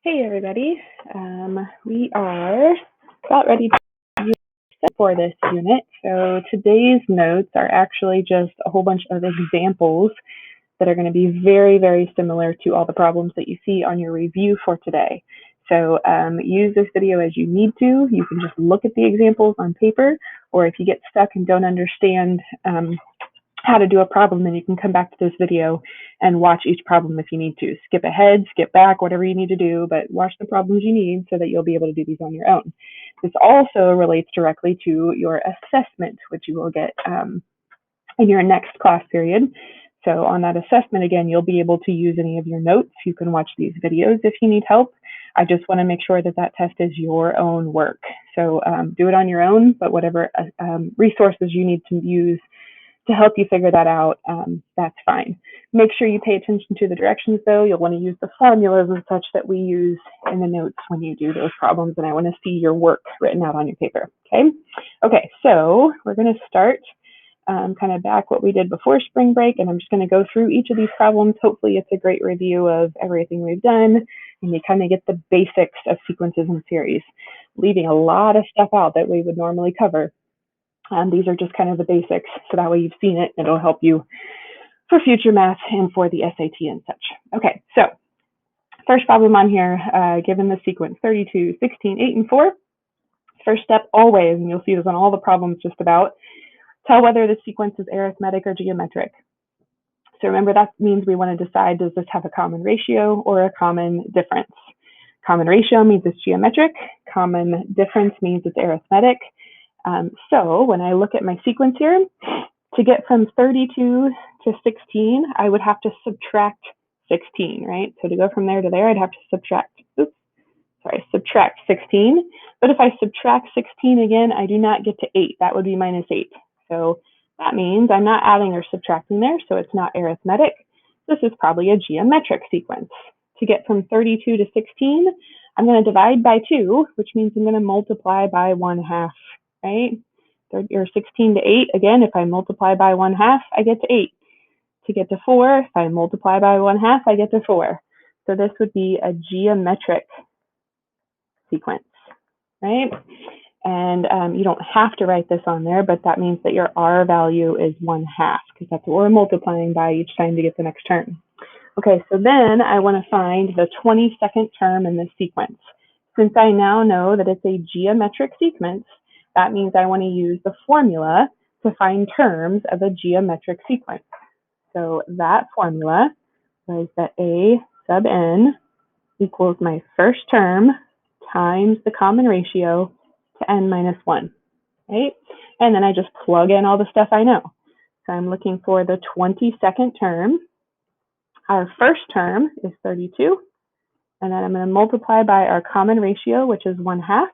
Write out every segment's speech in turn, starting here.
Hey everybody, we are about ready to use for this unit. So today's notes are actually just a whole bunch of examples that are going to be very, very similar to all the problems that you see on your review for today. So use this video as you need to. You can just look at the examples on paper, or if you get stuck and don't understand how to do a problem, then you can come back to this video and watch each problem if you need to. Skip ahead, skip back, whatever you need to do, but watch the problems you need so that you'll be able to do these on your own. This also relates directly to your assessment, which you will get in your next class period. So on that assessment, again, you'll be able to use any of your notes. You can watch these videos if you need help. I just want to make sure that that test is your own work. So do it on your own, but whatever resources you need to use to help you figure that out, that's fine. Make sure you pay attention to the directions though. You'll want to use the formulas and such that we use in the notes when you do those problems, and I want to see your work written out on your paper, okay? Okay, so we're going to start kind of back what we did before spring break, and I'm just going to go through each of these problems. Hopefully it's a great review of everything we've done, and you kind of get the basics of sequences and series, leaving a lot of stuff out that we would normally cover. These are just kind of the basics, so that way you've seen it. It'll help you for future math and for the SAT and such. Okay, so first problem on here, given the sequence 32, 16, 8, and 4. First step always, and you'll see this on all the problems just about, tell whether the sequence is arithmetic or geometric. So remember, that means we want to decide, does this have a common ratio or a common difference? Common ratio means it's geometric. Common difference means it's arithmetic. So when I look at my sequence here, to get from 32 to 16, I would have to subtract 16, right? So to go from there to there, I'd have to subtract 16. But if I subtract 16 again, I do not get to 8. That would be minus 8. So that means I'm not adding or subtracting there, so it's not arithmetic. This is probably a geometric sequence. To get from 32 to 16, I'm going to divide by 2, which means I'm going to multiply by 1/2. Right? Or 16 to 8, again, if I multiply by 1/2, I get to 8. To get to 4, if I multiply by 1/2, I get to 4. So this would be a geometric sequence, right? And you don't have to write this on there, but that means that your R value is 1/2, because that's what we're multiplying by each time to get the next term. Okay, so then I want to find the 22nd term in this sequence. Since I now know that it's a geometric sequence, that means I want to use the formula to find terms of a geometric sequence. So that formula was that A sub n equals my first term times the common ratio to n minus 1, right? And then I just plug in all the stuff I know. So I'm looking for the 22nd term. Our first term is 32, and then I'm going to multiply by our common ratio, which is 1/2.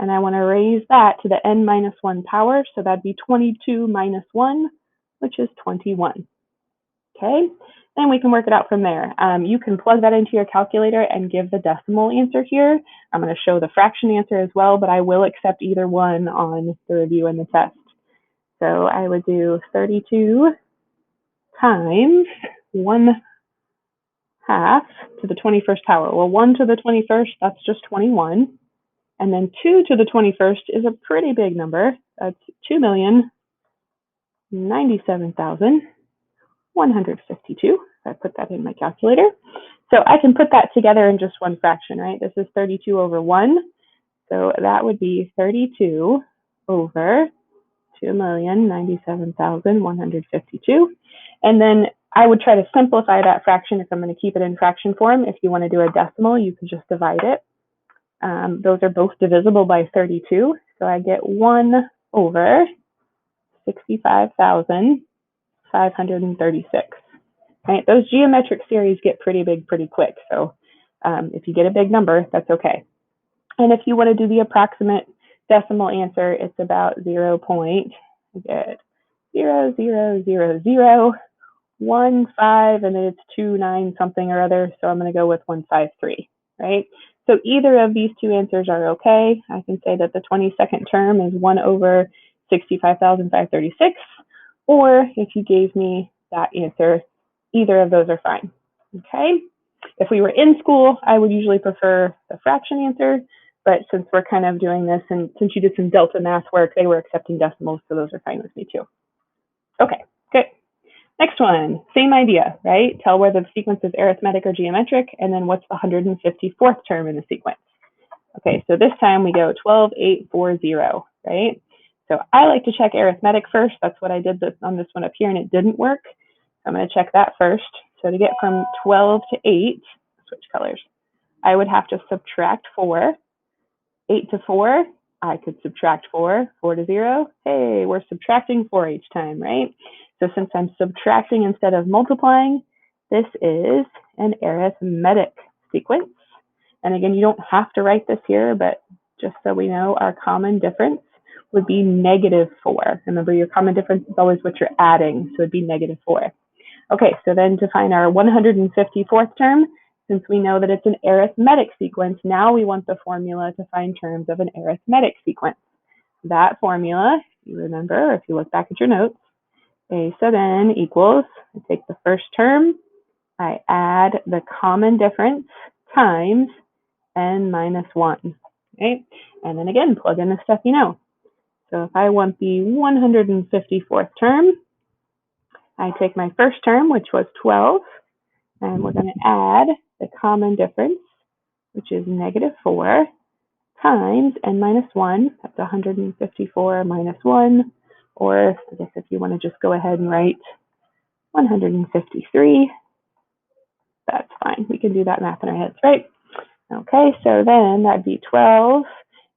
And I want to raise that to the n minus 1 power, so that'd be 22 minus 1, which is 21. Okay, then we can work it out from there. You can plug that into your calculator and give the decimal answer here. I'm going to show the fraction answer as well, but I will accept either one on the review and the test. So I would do 32 times 1/2 to the 21st power. Well, 1 to the 21st, that's just 21. And then 2 to the 21st is a pretty big number. That's 2,097,152. I put that in my calculator. So I can put that together in just one fraction, right? This is 32 over 1. So that would be 32 over 2,097,152. And then I would try to simplify that fraction if I'm going to keep it in fraction form. If you want to do a decimal, you can just divide it. Those are both divisible by 32, so I get 1 over 65,536. Right? Those geometric series get pretty big pretty quick, so if you get a big number, that's okay. And if you want to do the approximate decimal answer, it's about 0.000015, and then it's 29 something or other, so I'm going to go with 153, right? So either of these two answers are okay. I can say that the 22nd term is 1 over 65,536, or if you gave me that answer, either of those are fine, okay? If we were in school, I would usually prefer the fraction answer, but since we're kind of doing this, and since you did some delta math work, they were accepting decimals, so those are fine with me too. Okay, good. Next one, same idea, right? Tell whether the sequence is arithmetic or geometric, and then what's the 154th term in the sequence. Okay, so this time we go 12, 8, 4, 0, right? So I like to check arithmetic first. That's what I did on this one up here, and it didn't work. I'm going to check that first. So to get from 12 to 8, switch colors, I would have to subtract 4. 8 to 4, I could subtract 4. 4 to 0, hey, we're subtracting 4 each time, right? So since I'm subtracting instead of multiplying, this is an arithmetic sequence. And again, you don't have to write this here, but just so we know, our common difference would be -4. Remember, your common difference is always what you're adding, so it'd be -4. Okay, so then to find our 154th term, since we know that it's an arithmetic sequence, now we want the formula to find terms of an arithmetic sequence. That formula, if you remember, or if you look back at your notes, a sub n equals, I take the first term, I add the common difference times n minus 1, right? And then again, plug in the stuff you know. So if I want the 154th term, I take my first term, which was 12, and we're going to add the common difference, which is -4, times n minus 1. That's 154 minus 1. Or I guess if you want to just go ahead and write 153, that's fine. We can do that math in our heads, right? Okay, so then that'd be 12.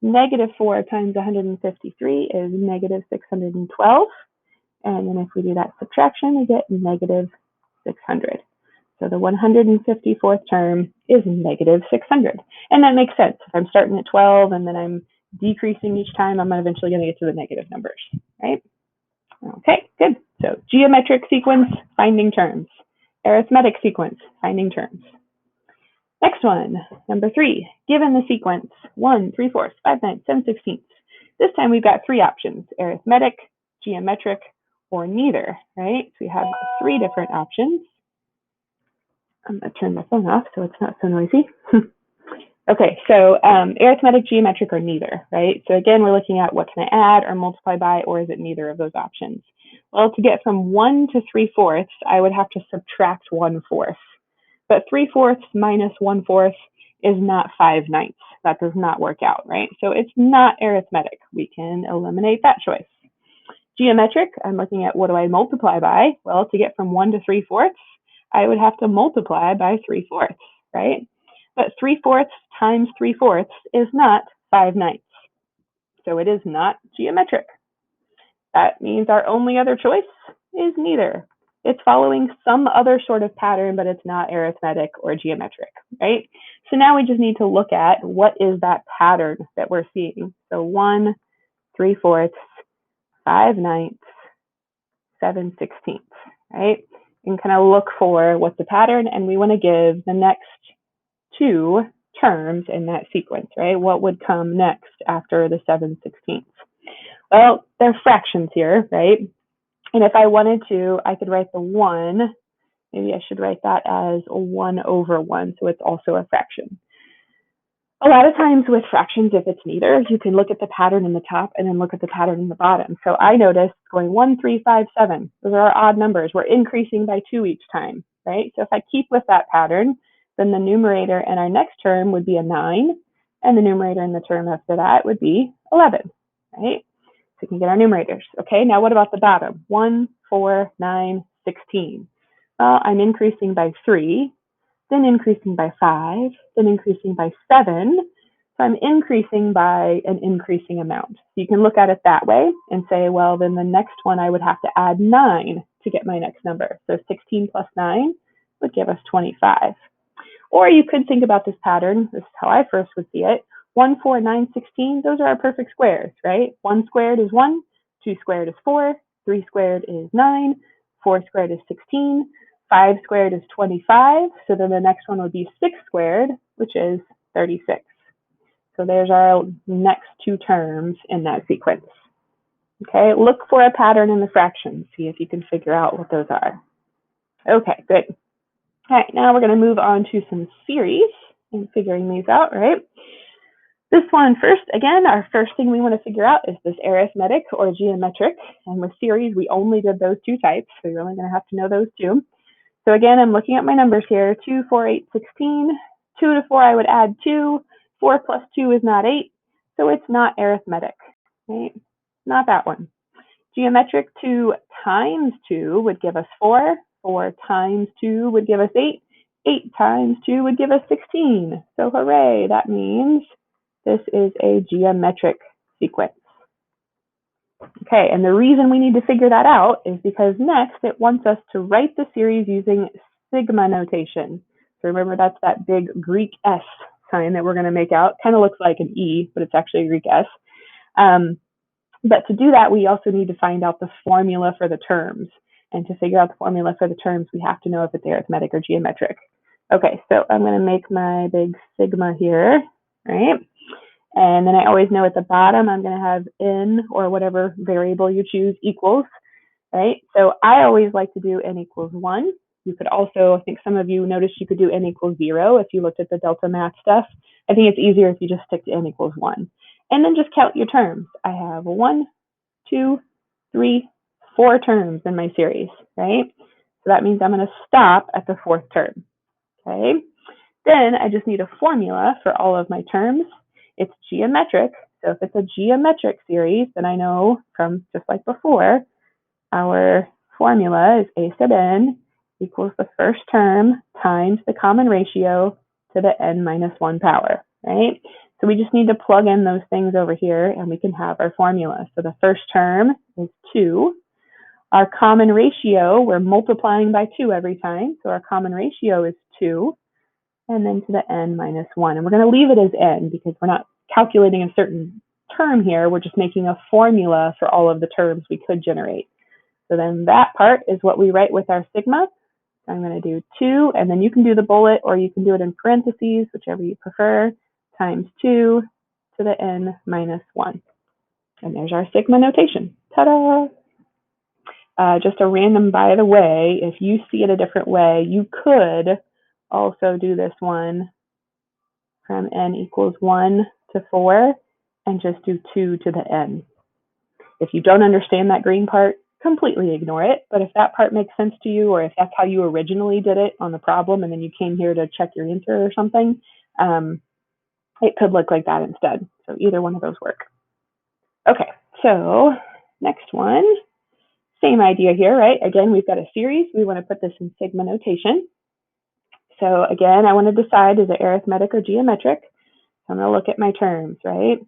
-4 times 153 is -612. And then if we do that subtraction, we get -600. So the 154th term is -600. And that makes sense. If I'm starting at 12 and then I'm decreasing each time, I'm eventually going to get to the negative numbers, right? Okay, good. So geometric sequence, finding terms. Arithmetic sequence, finding terms. Next one, number 3. Given the sequence 1, 3/4, 5, 9, 7, 16. This time we've got 3 options: arithmetic, geometric, or neither, right? So we have 3 different options. I'm going to turn my phone off so it's not so noisy. Okay, so arithmetic, geometric, or neither, right? So again, we're looking at what can I add or multiply by, or is it neither of those options? Well, to get from 1 to 3/4, I would have to subtract 1/4. But 3/4 minus 1/4 is not 5/9. That does not work out, right? So it's not arithmetic. We can eliminate that choice. Geometric, I'm looking at what do I multiply by? Well, to get from 1 to 3/4, I would have to multiply by 3/4, right? But 3/4 times 3/4 is not 5/9. So it is not geometric. That means our only other choice is neither. It's following some other sort of pattern, but it's not arithmetic or geometric, right? So now we just need to look at what is that pattern that we're seeing. So 1, 3/4, 5/9, 7/16, right? And kind of look for what's the pattern, and we want to give the next 2 terms in that sequence, right? What would come next after the 7/16? Well, they're fractions here, right? And if I wanted to, I could write the 1. Maybe I should write that as 1/1, so it's also a fraction. A lot of times with fractions, if it's neither, you can look at the pattern in the top and then look at the pattern in the bottom. So I noticed going 1, 3, 5, 7. Those are our odd numbers. We're increasing by 2 each time, right? So if I keep with that pattern, then the numerator in our next term would be a 9, and the numerator in the term after that would be 11, right? So we can get our numerators. Okay, now what about the bottom? 1, 4, 9, 16. Well, I'm increasing by 3, then increasing by 5, then increasing by 7. So I'm increasing by an increasing amount. So you can look at it that way and say, well, then the next one I would have to add 9 to get my next number. So 16 plus 9 would give us 25. Or you could think about this pattern. This is how I first would see it. 1, 4, 9, 16, those are our perfect squares, right? 1 squared is 1, 2 squared is 4, 3 squared is 9, 4 squared is 16, 5 squared is 25. So then the next one would be 6 squared, which is 36. So there's our next 2 terms in that sequence. Okay, look for a pattern in the fractions. See if you can figure out what those are. Okay, good. All right, now we're going to move on to some series and figuring these out, right? This one first, again, our first thing we want to figure out is this arithmetic or geometric. And with series, we only did those two types, so you're only going to have to know those two. So again, I'm looking at my numbers here, 2, 4, 8, 16. 2 to 4, I would add 2. 4 plus 2 is not 8, so it's not arithmetic, right? Not that one. Geometric, 2 times 2 would give us 4. 4 times 2 would give us 8. 8 times 2 would give us 16. So hooray, that means this is a geometric sequence. Okay, and the reason we need to figure that out is because next it wants us to write the series using sigma notation. So remember, that's that big Greek S sign that we're going to make out. Kind of looks like an E, but it's actually a Greek S. But to do that, we also need to find out the formula for the terms. And to figure out the formula for the terms, we have to know if it's arithmetic or geometric. Okay, so I'm going to make my big sigma here, right? And then I always know at the bottom, I'm going to have n, or whatever variable you choose, equals, right? So I always like to do n equals 1. You could also, I think some of you noticed you could do n equals 0 if you looked at the delta math stuff. I think it's easier if you just stick to n equals 1. And then just count your terms. I have 1, 2, 3, 4 terms in my series, right? So that means I'm going to stop at the 4th term, okay? Then I just need a formula for all of my terms. It's geometric. So if it's a geometric series, then I know from just like before, our formula is a sub n equals the first term times the common ratio to the n minus 1 power, right? So we just need to plug in those things over here and we can have our formula. So the first term is 2. Our common ratio, we're multiplying by 2 every time. So our common ratio is 2. And then to the n minus 1. And we're going to leave it as n because we're not calculating a certain term here. We're just making a formula for all of the terms we could generate. So then that part is what we write with our sigma. So I'm going to do 2, and then you can do the bullet or you can do it in parentheses, whichever you prefer, times 2 to the n minus 1. And there's our sigma notation. Ta-da! Just a random by the way, if you see it a different way, you could also do this one from n equals 1 to 4 and just do 2 to the n. If you don't understand that green part, completely ignore it. But if that part makes sense to you, or if that's how you originally did it on the problem and then you came here to check your answer or something, it could look like that instead. So either one of those work. Okay, so next one. Same idea here, right? Again, we've got a series. We want to put this in sigma notation. So again, I want to decide, is it arithmetic or geometric? So I'm going to look at my terms, right?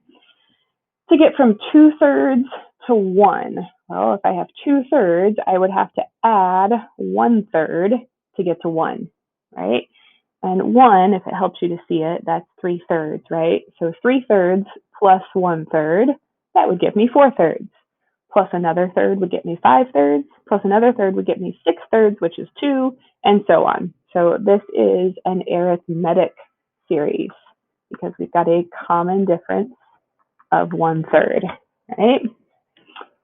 To get from 2/3 to 1, well, if I have 2/3, I would have to add 1/3 to get to 1, right? And 1, if it helps you to see it, that's 3/3, right? So 3/3 plus 1/3, that would give me 4/3. Plus another third would get me 5/3, plus another third would get me 6/3, which is 2, and so on. So this is an arithmetic series because we've got a common difference of 1/3, right?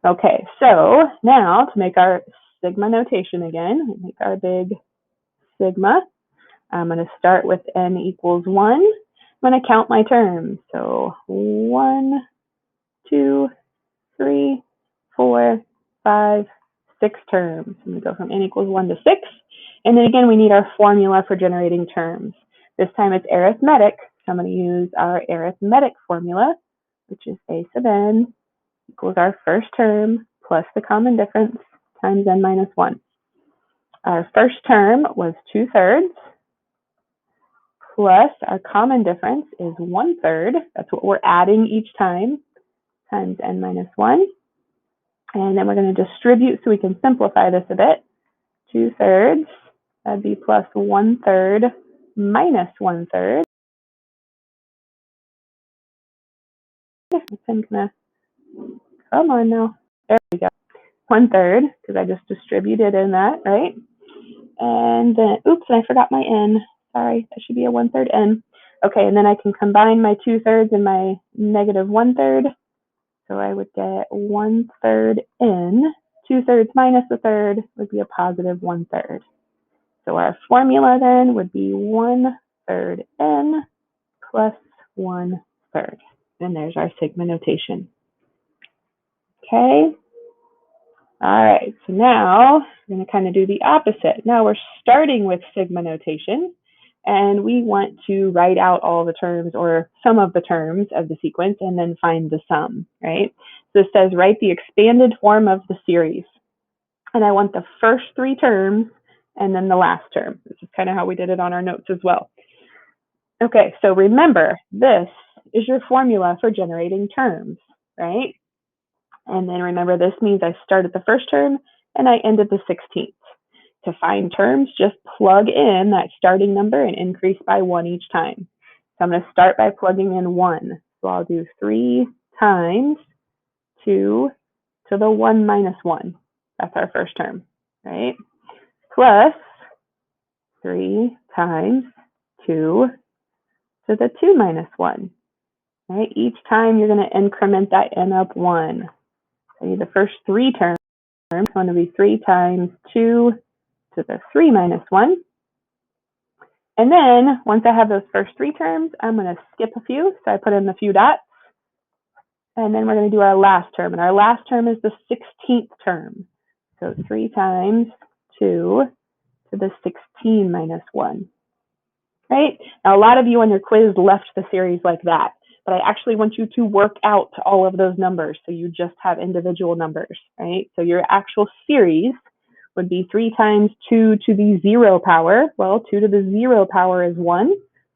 Okay, so now to make our sigma notation again, make our big sigma. I'm going to start with n equals 1. I'm going to count my terms. So 1, 2, 3, 4, 5, 6 terms. I'm going to go from n equals 1 to 6. And then again, we need our formula for generating terms. This time it's arithmetic. So I'm going to use our arithmetic formula, which is a sub n equals our first term plus the common difference times n minus 1. Our first term was 2/3 plus our common difference is 1/3. That's what we're adding each time times n minus 1. And then we're going to distribute so we can simplify this a bit. 2/3, that'd be plus 1/3 minus 1/3. Come on now. There we go. 1/3, because I just distributed in that, right? And then, oops, I forgot my n. Sorry, that should be a 1/3 n. Okay, and then I can combine my 2/3 and my negative 1/3. So I would get 1/3 n. 2/3 minus a third would be a positive 1/3. So our formula then would be 1/3 n plus 1/3. And there's our sigma notation. Okay. All right, so now we're going to kind of do the opposite. Now we're starting with sigma notation, and we want to write out all the terms or some of the terms of the sequence and then find the sum, right? So it says write the expanded form of the series. And I want the first 3 terms and then the last term. This is kind of how we did it on our notes as well. Okay, so remember, this is your formula for generating terms, right? And then remember, this means I start at the first term and I end at the 16th. To find terms, just plug in that starting number and increase by 1 each time. So I'm going to start by plugging in 1. So I'll do 3 times 2 to the 1 minus 1. That's our first term, right? Plus 3 times 2 to the 2 minus 1. Right? Each time you're going to increment that n up 1. So the first 3 terms are going to be 3 times 2 to the 3 minus 1. And then once I have those first 3 terms, I'm going to skip a few. So I put in a few dots. And then we're going to do our last term. And our last term is the 16th term. So 3 times 2 to the 16 minus 1. Right? Now, a lot of you on your quiz left the series like that. But I actually want you to work out all of those numbers so you just have individual numbers, right? So your actual series would be 3 times 2 to the 0 power. Well, 2 to the 0 power is 1.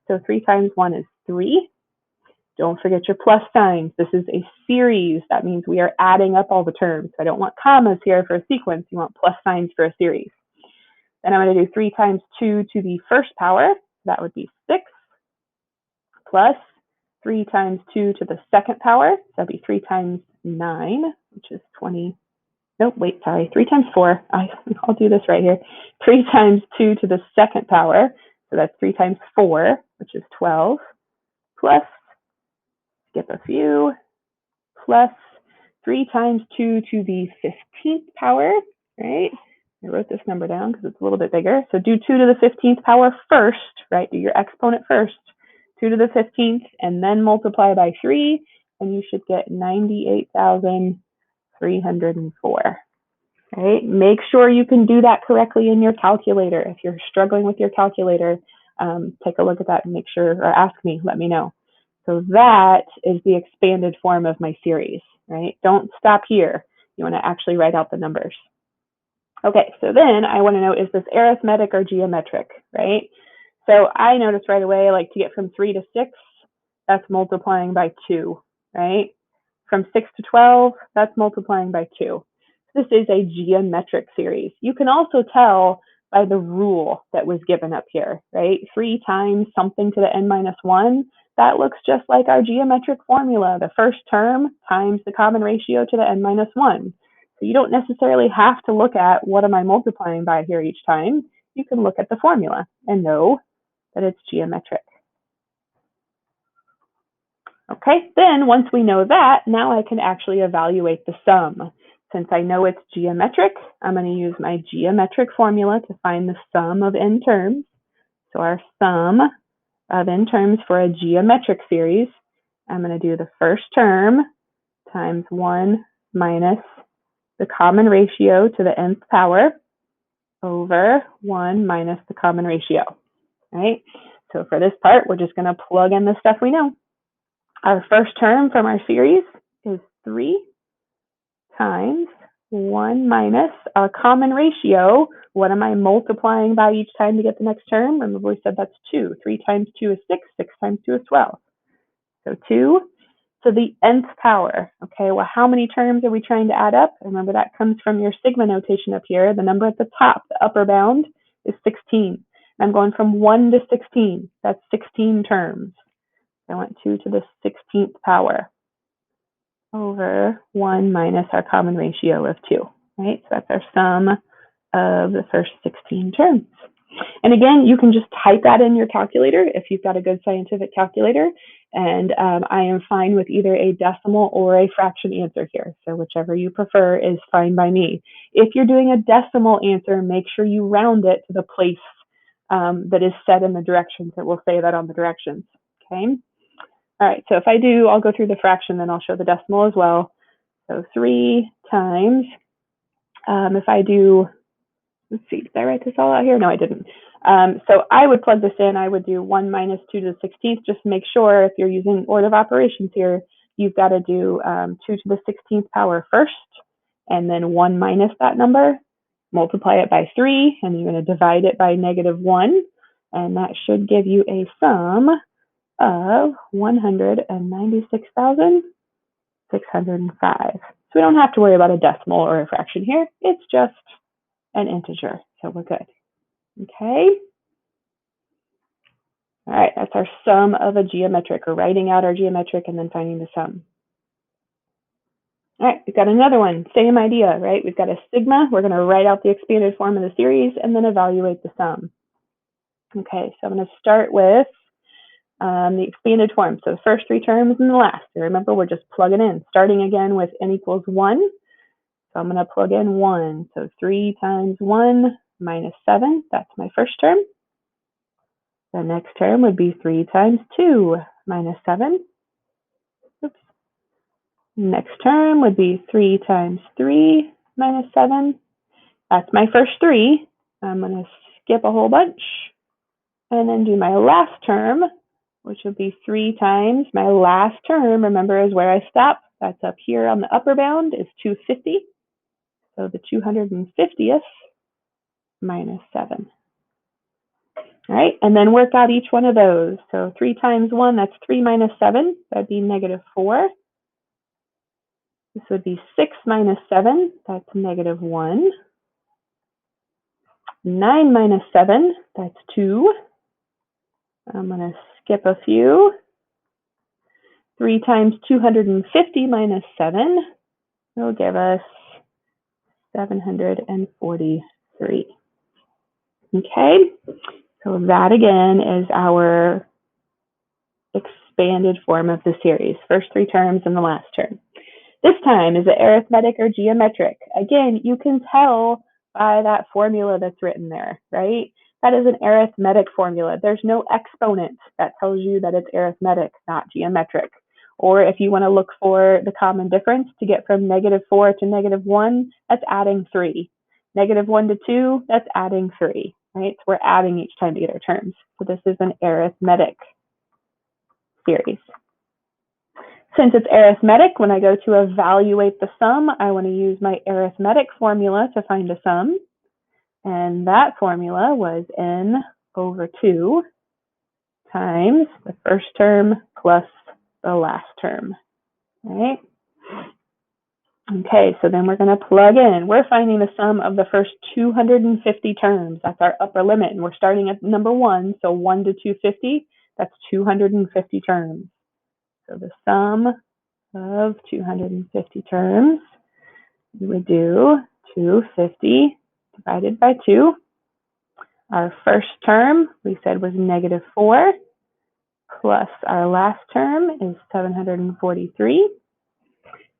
So 3 times 1 is 3. Don't forget your plus signs. This is a series. That means we are adding up all the terms. I don't want commas here for a sequence. You want plus signs for a series. Then I'm going to do 3 times 2 to the first power. That would be 6. Plus 3 times 2 to the second power. That'd be 3 times 9, which is 20. Nope, wait, sorry. 3 times 4. I'll do this right here. 3 times 2 to the second power. So that's 3 times 4, which is 12. Plus, skip a few, plus 3 times 2 to the 15th power, right? I wrote this number down because it's a little bit bigger. So do 2 to the 15th power first, right? Do your exponent first. 2 to the 15th, and then multiply by 3, and you should get 98,304. Right? Make sure you can do that correctly in your calculator. If you're struggling with your calculator, take a look at that and make sure, or ask me, let me know. So that is the expanded form of my series, right? Don't stop here. You want to actually write out the numbers. Okay, so then I want to know, is this arithmetic or geometric, right? So I noticed right away, like to get from 3 to 6, that's multiplying by 2, right? From 6 to 12, that's multiplying by 2. This is a geometric series. You can also tell by the rule that was given up here, right? 3 times something to the n minus 1, that looks just like our geometric formula. The first term times the common ratio to the n minus 1. So you don't necessarily have to look at what am I multiplying by here each time. You can look at the formula and know that it's geometric. Okay, then once we know that, now I can actually evaluate the sum. Since I know it's geometric, I'm going to use my geometric formula to find the sum of n terms. So our sum of n terms for a geometric series, I'm going to do the first term times 1 minus the common ratio to the nth power over 1 minus the common ratio, right? So for this part, we're just going to plug in the stuff we know. Our first term from our series is 3 times 1 minus our common ratio. What am I multiplying by each time to get the next term? Remember we said that's 2. 3 times 2 is 6. 6 times 2 is 12. So 2 to the nth power. Okay, well, how many terms are we trying to add up? Remember that comes from your sigma notation up here. The number at the top, the upper bound, is 16. I'm going from 1 to 16. That's 16 terms. I want 2 to the 16th power over 1 minus our common ratio of 2, right? So that's our sum of the first 16 terms. And again, you can just type that in your calculator if you've got a good scientific calculator. And I am fine with either a decimal or a fraction answer here. So whichever you prefer is fine by me. If you're doing a decimal answer, make sure you round it to the place that is set in the directions. It will say that on the directions, okay? All right, so if I do, I'll go through the fraction, then I'll show the decimal as well. So 3 times, if I do, let's see, did I write this all out here? No, I didn't. So I would plug this in. I would do 1 minus 2 to the 16th, just to make sure if you're using order of operations here, you've got to do 2 to the 16th power first, and then 1 minus that number, multiply it by 3, and you're going to divide it by -1, and that should give you a sum of 196,605. So we don't have to worry about a decimal or a fraction here. It's just an integer, so we're good. Okay. All right, that's our sum of a geometric. We're writing out our geometric and then finding the sum. All right, we've got another one, same idea, right? We've got a sigma. We're going to write out the expanded form of the series and then evaluate the sum. Okay, so I'm going to start with the expanded form. So the first 3 terms and the last. So remember, we're just plugging in, starting again with n equals 1. So I'm going to plug in 1. So 3 times 1 minus 7. That's my first term. The next term would be 3 times 2 minus 7. Oops. Next term would be 3 times 3 minus 7. That's my first 3. I'm going to skip a whole bunch and then do my last term, which would be 3 times my last term. Remember, is where I stop. That's up here on the upper bound is 250. So the 250th minus 7. All right, and then work out each one of those. So 3 times 1, that's 3 minus 7. That'd be -4. This would be 6 minus 7. That's -1. 9 minus 7. That's 2. I'm going to skip a few. 3 times 250 minus 7 will give us 743. Okay, so that again is our expanded form of the series. First 3 terms and the last term. This time, is it arithmetic or geometric? Again, you can tell by that formula that's written there, right? That is an arithmetic formula. There's no exponent that tells you that it's arithmetic, not geometric. Or if you want to look for the common difference to get from -4 to -1, that's adding 3. -1 to 2, that's adding 3, right? So we're adding each time to get our terms. So this is an arithmetic series. Since it's arithmetic, when I go to evaluate the sum, I want to use my arithmetic formula to find a sum. And that formula was n over 2 times the first term plus the last term, right? Okay, so then we're going to plug in. We're finding the sum of the first 250 terms. That's our upper limit. And we're starting at number 1, so 1 to 250, that's 250 terms. So the sum of 250 terms, we would do 250 divided by 2. Our first term, we said, was -4, plus our last term is 743.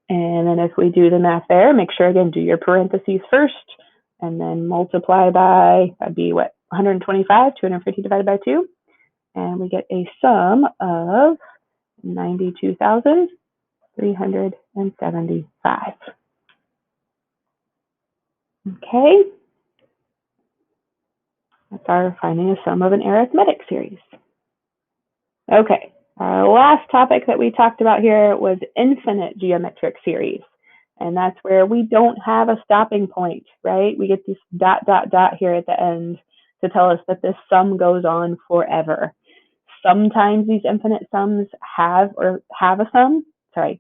And then if we do the math there, make sure, again, do your parentheses first, and then multiply by, that'd be what, 125, 250 divided by 2. And we get a sum of 92,375. Okay. That's our finding a sum of an arithmetic series. Okay, our last topic that we talked about here was infinite geometric series. And that's where we don't have a stopping point, right? We get this ... here at the end to tell us that this sum goes on forever. Sometimes these infinite sums have a sum.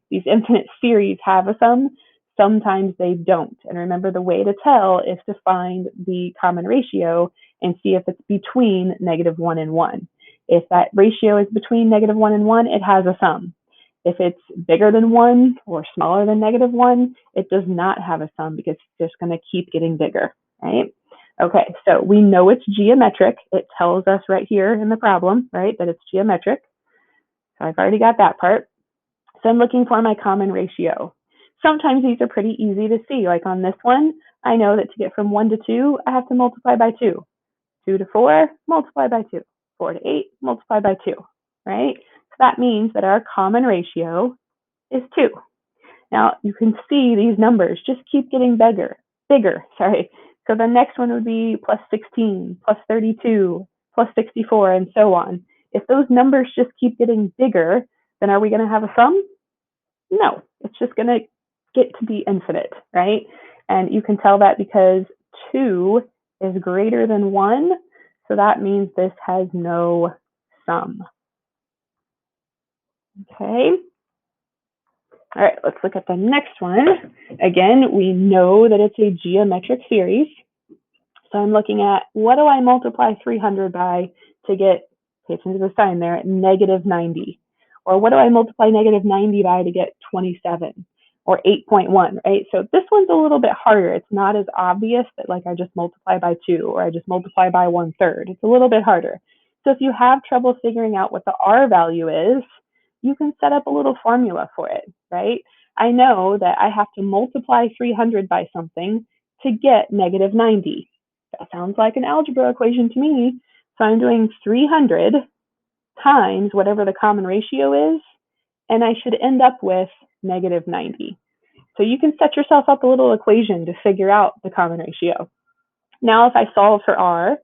These infinite series have a sum. Sometimes they don't. And remember, the way to tell is to find the common ratio and see if it's between -1 and 1. If that ratio is between -1 and 1, it has a sum. If it's bigger than 1 or smaller than -1, it does not have a sum because it's just going to keep getting bigger, right? Okay, so we know it's geometric. It tells us right here in the problem, right, that it's geometric. So I've already got that part. So I'm looking for my common ratio. Sometimes these are pretty easy to see. Like on this one, I know that to get from 1 to 2, I have to multiply by 2. 2 to 4, multiply by 2. 4 to 8, multiply by 2, right? So that means that our common ratio is 2. Now, you can see these numbers just keep getting bigger. So the next one would be plus 16, plus 32, plus 64, and so on. If those numbers just keep getting bigger, then are we going to have a sum? No, it's just going to get to be infinite, right? And you can tell that because 2 is greater than 1, so that means this has no sum. Okay. All right, let's look at the next one. Again, we know that it's a geometric series. So I'm looking at what do I multiply 300 by to get, pay attention to the sign there, negative 90? Or what do I multiply negative 90 by to get 27? Or 8.1, right? So this one's a little bit harder. It's not as obvious that like I just multiply by 2 or I just multiply by 1/3. It's a little bit harder. So if you have trouble figuring out what the R value is, you can set up a little formula for it, right? I know that I have to multiply 300 by something to get negative 90. That sounds like an algebra equation to me. So I'm doing 300 times whatever the common ratio is, and I should end up with negative 90. So you can set yourself up a little equation to figure out the common ratio. Now, if I solve for R,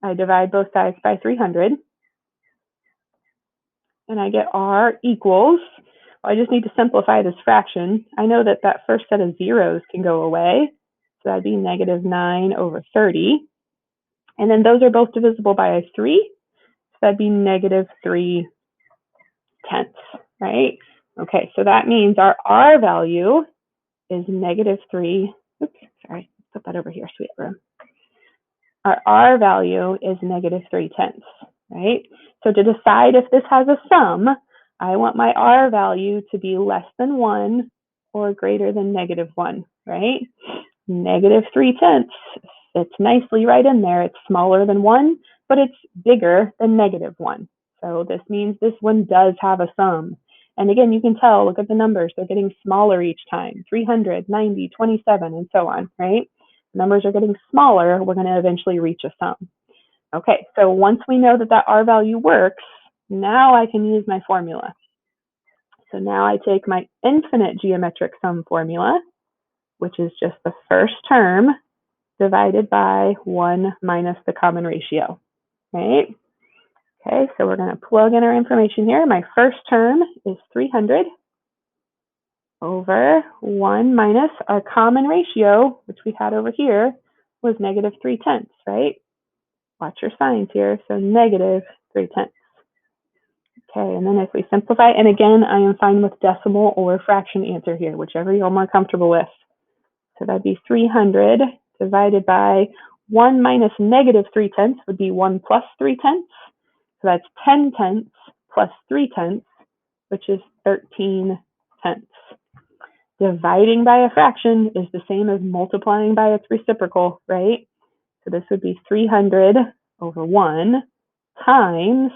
I divide both sides by 300, and I get R equals, well, I just need to simplify this fraction. I know that that first set of zeros can go away, so that'd be negative 9 over 30. And then those are both divisible by a 3, so that'd be negative 3/10, right? Okay, so that means our R value is negative 3. Oops, sorry, put that over here, sweet room. Our R value is negative 3/10, right? So to decide if this has a sum, I want my R value to be less than 1 or greater than negative 1, right? Negative 3/10 fits nicely right in there. It's smaller than 1, but it's bigger than negative 1. So this means this one does have a sum. And again, you can tell, look at the numbers. They're getting smaller each time. 300, 90, 27, and so on, right? The numbers are getting smaller. We're going to eventually reach a sum. Okay, so once we know that that R value works, now I can use my formula. So now I take my infinite geometric sum formula, which is just the first term divided by 1 minus the common ratio, right? Okay, so we're going to plug in our information here. My first term is 300 over 1 minus our common ratio, which we had over here, was negative 3/10, right? Watch your signs here. So negative 3/10. Okay, and then if we simplify, and again, I am fine with decimal or fraction answer here, whichever you're more comfortable with. So that'd be 300 divided by 1 minus negative 3/10 would be 1 plus 3/10. So that's 10/10 plus 3/10, which is 13/10. Dividing by a fraction is the same as multiplying by its reciprocal, right? So this would be 300 over 1 times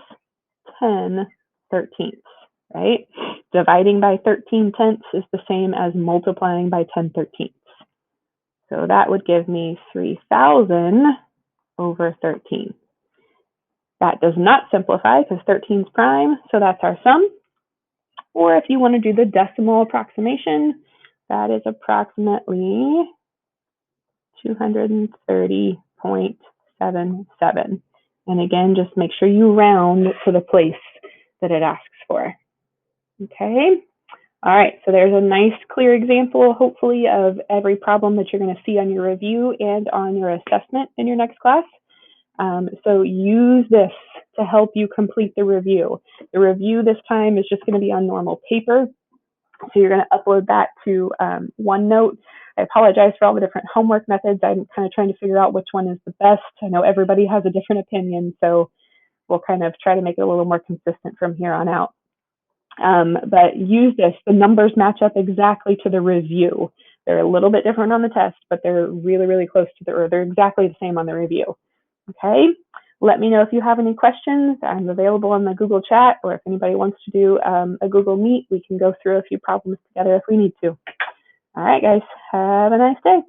10/13, right? Dividing by 13/10 is the same as multiplying by 10/13. So that would give me 3,000 over 13. That does not simplify because 13 is prime, so that's our sum. Or if you want to do the decimal approximation, that is approximately 230.77. And again, just make sure you round to the place that it asks for. Okay. All right, so there's a nice clear example, hopefully, of every problem that you're going to see on your review and on your assessment in your next class. So use this to help you complete the review. The review this time is just going to be on normal paper. So you're going to upload that to OneNote. I apologize for all the different homework methods. I'm kind of trying to figure out which one is the best. I know everybody has a different opinion, so we'll kind of try to make it a little more consistent from here on out. But use this. The numbers match up exactly to the review. They're a little bit different on the test, but they're really, really close to or they're exactly the same on the review. Okay. Let me know if you have any questions. I'm available on the Google chat, or if anybody wants to do a Google Meet, we can go through a few problems together if we need to. All right, guys. Have a nice day.